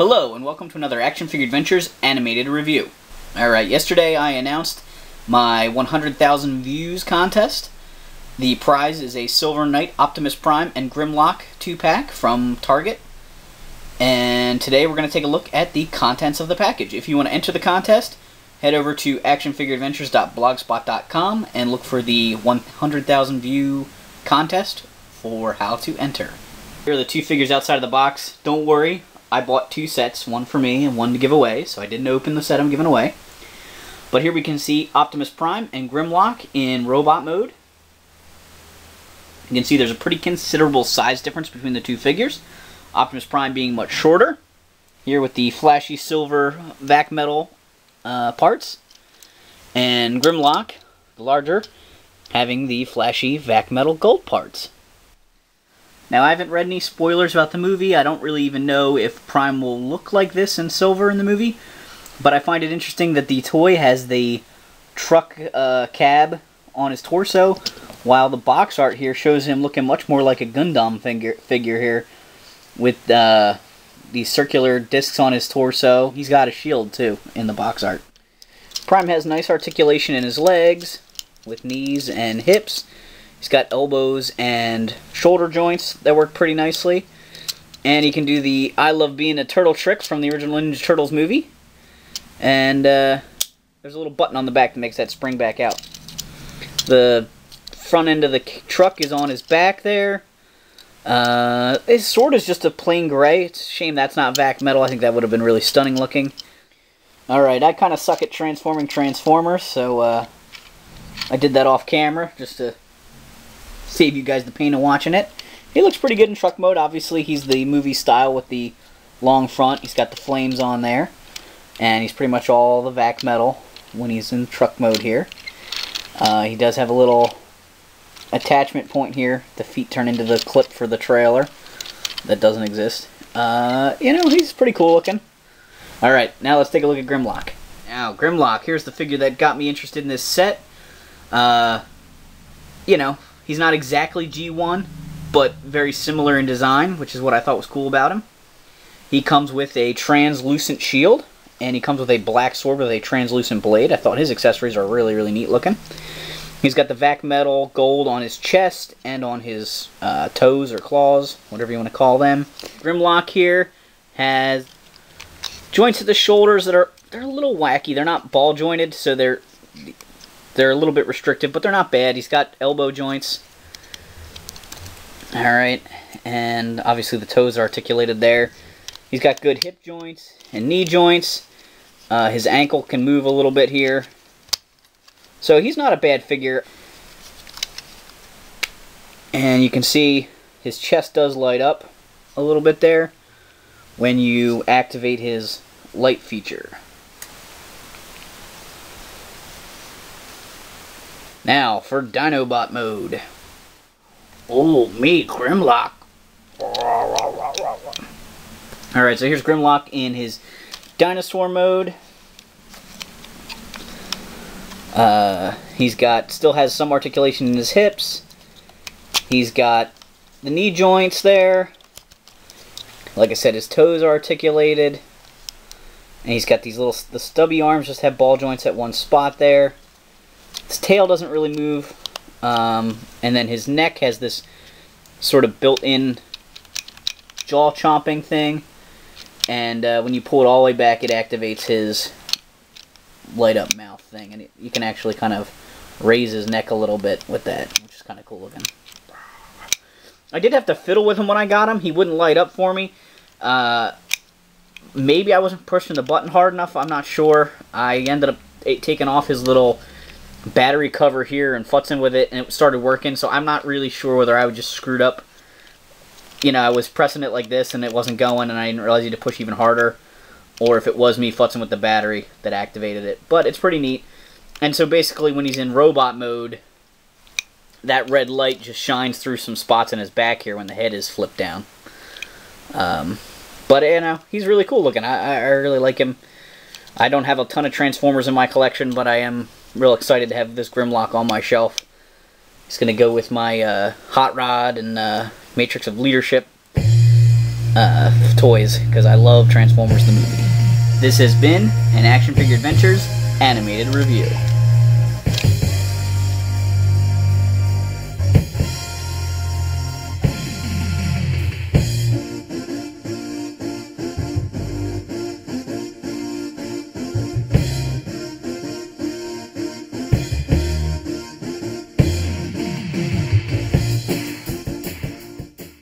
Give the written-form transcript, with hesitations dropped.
Hello, and welcome to another Action Figure Adventures animated review. Alright, yesterday I announced my 100,000 views contest. The prize is a Silver Knight Optimus Prime and Grimlock 2-pack from Target. And today we're going to take a look at the contents of the package. If you want to enter the contest, head over to actionfigureadventures.blogspot.com and look for the 100,000 view contest for how to enter. Here are the two figures outside of the box. Don't worry, I bought two sets, one for me and one to give away, so I didn't open the set I'm giving away. But here we can see Optimus Prime and Grimlock in robot mode. You can see there's a pretty considerable size difference between the two figures. Optimus Prime being much shorter, here with the flashy silver vac metal parts, and Grimlock, the larger, having the flashy vac metal gold parts. Now, I haven't read any spoilers about the movie. I don't really even know if Prime will look like this in silver in the movie, but I find it interesting that the toy has the truck cab on his torso, while the box art here shows him looking much more like a Gundam figure here, with these circular discs on his torso. He's got a shield, too, in the box art. Prime has nice articulation in his legs, with knees and hips. He's got elbows and shoulder joints that work pretty nicely. And he can do the I Love Being a Turtle trick from the original Ninja Turtles movie. And there's a little button on the back that makes that spring back out. The front end of the truck is on his back there. His sword is just a plain gray. It's a shame that's not vac metal. I think that would have been really stunning looking. Alright, I kind of suck at transforming Transformers, so I did that off camera just to save you guys the pain of watching it. He looks pretty good in truck mode. Obviously, he's the movie style with the long front. He's got the flames on there. And he's pretty much all the vac metal when he's in truck mode here. He does have a little attachment point here. The feet turn into the clip for the trailer. That doesn't exist. You know, he's pretty cool looking. Alright, now let's take a look at Grimlock. Now, Grimlock, here's the figure that got me interested in this set. You know, he's not exactly G1, but very similar in design, which is what I thought was cool about him. He comes with a translucent shield, and he comes with a black sword with a translucent blade. I thought his accessories are really, really neat looking. He's got the vac metal gold on his chest and on his toes or claws, whatever you want to call them. Grimlock here has joints at the shoulders that they're a little wacky. They're not ball jointed, so they're a little bit restrictive, but they're not bad. He's got elbow joints. Alright, and obviously the toes are articulated there. He's got good hip joints and knee joints. His ankle can move a little bit here. So he's not a bad figure. And you can see his chest does light up a little bit there when you activate his light feature. Now, for Dinobot mode. Oh, me, Grimlock. Alright, so here's Grimlock in his dinosaur mode. Still has some articulation in his hips. He's got the knee joints there. Like I said, his toes are articulated. And he's got these the stubby arms just have ball joints at one spot there. His tail doesn't really move, and then his neck has this sort of built-in jaw-chomping thing, and when you pull it all the way back, it activates his light-up mouth thing, and you can actually kind of raise his neck a little bit with that, which is kind of cool looking. I did have to fiddle with him when I got him. He wouldn't light up for me. Maybe I wasn't pushing the button hard enough. I'm not sure. I ended up taking off his little battery cover here and futzing with it, and it started working, so I'm not really sure whether I was just screwed up. You know, I was pressing it like this and it wasn't going, and I didn't realize you had to push even harder, or if it was me futzing with the battery that activated it. But it's pretty neat. And so basically when he's in robot mode, that red light just shines through some spots in his back here when the head is flipped down. But, you know, he's really cool looking. I really like him. I don't have a ton of Transformers in my collection, but I am real excited to have this Grimlock on my shelf. It's going to go with my Hot Rod and Matrix of Leadership. toys, because I love Transformers the movie. This has been an Action Figure Adventures animated review.